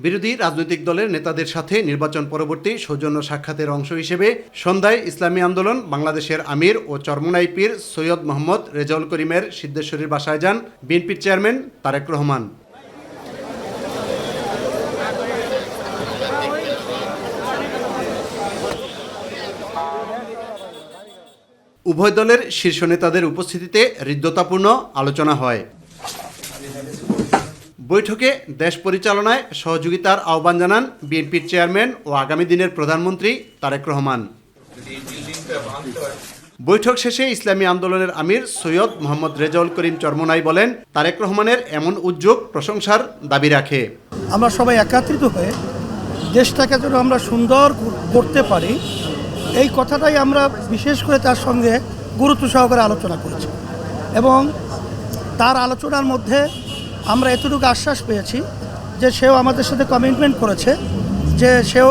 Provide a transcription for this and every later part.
বিরোধী রাজনৈতিক দলের নেতাদের সাথে নির্বাচন পরবর্তী সৌজন্য সাক্ষাতের অংশ হিসেবে সন্ধ্যায় ইসলামী আন্দোলন বাংলাদেশের আমির ও চরমোনাই পীর সৈয়দ মোহাম্মদ রেজাউল করিমের সিদ্ধেশ্বরীর বাসায় যান বিএনপির চেয়ারম্যান তারেক রহমান। উভয় দলের শীর্ষ নেতাদের উপস্থিতিতে হৃদ্যতাপূর্ণ আলোচনা হয়। বৈঠকে দেশ পরিচালনায় সহযোগিতার আহ্বান জানান বিএনপির চেয়ারম্যান ও আগামী দিনের প্রধানমন্ত্রী তারেক রহমান। বৈঠক শেষে ইসলামী আন্দোলনের আমির সৈয়দ মোহাম্মদ রেজাউল করিম চরমোনাই বলেন, তারেক রহমানের এমন উদ্যোগ প্রশংসার দাবি রাখে। আমরা সবাই একত্রিত হয়ে দেশটাকে যেন আমরা সুন্দর করতে পারি, এই কথাটাই আমরা বিশেষ করে তার সঙ্গে গুরুত্ব সহকারে আলোচনা করেছি এবং তার আলোচনার মধ্যে আমরা এতটুকু আশ্বাস পেয়েছি যে সেও আমাদের সাথে কমিটমেন্ট করেছে যে সেও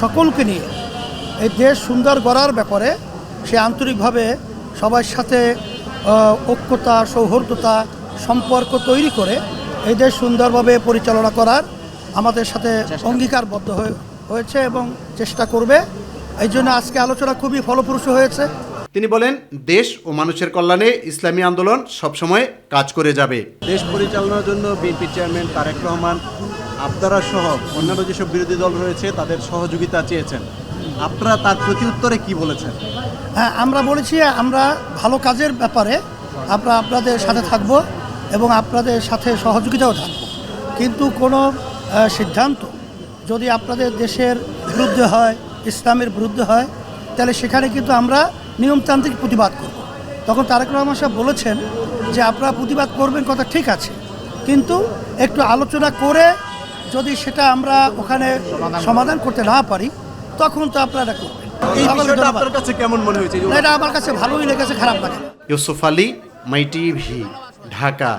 সকলকে নিয়ে এই দেশ সুন্দর গড়ার ব্যাপারে সে আন্তরিকভাবে সবার সাথে ঐক্যতা, সৌহার্দ্যতা, সম্পর্ক তৈরি করে এই দেশ সুন্দরভাবে পরিচালনা করার আমাদের সাথে অঙ্গীকারবদ্ধ হয়েছে এবং চেষ্টা করবে। এই জন্য আজকে আলোচনা খুবই ফলপ্রসূ হয়েছে। তিনি বলেন, দেশ ও মানুষের কল্যাণে ইসলামী আন্দোলন সবসময় কাজ করে যাবে। দেশ পরিচালনার জন্য বিএনপি চেয়ারম্যান তারেক রহমান আপনারা সহ অন্যান্য যেসব বিরোধী দল রয়েছে তাদের সহযোগিতা চেয়েছেন, আপনারা তার প্রতি উত্তরে কি বলেছেন? হ্যাঁ, আমরা বলেছি আমরা ভালো কাজের ব্যাপারে আমরা আপনাদের সাথে থাকব এবং আপনাদের সাথে সহযোগিতাও থাকব, কিন্তু কোনো সিদ্ধান্ত যদি আপনাদের দেশের বিরুদ্ধে হয়, ইসলামের বিরুদ্ধে হয়, তাহলে সেখানে কিন্তু আমরা নিয়মতান্ত্রিক প্রতিবাদ করব। তখন তারেক রহমান সাহেব বলেছেন যে আপনারা প্রতিবাদ করবেন, কথা ঠিক আছে, কিন্তু একটু আলোচনা করে যদি সেটা আমরা ওখানে সমাধান করতে না পারি তখন তো আপনারা করবেন। এই বিষয়টা আপনার কাছে কেমন মনে হয়েছে? এটা আমার কাছে ভালোই লেগেছে, খারাপ লাগে। ইউসুফ আলী, মাই টিভি, ঢাকা।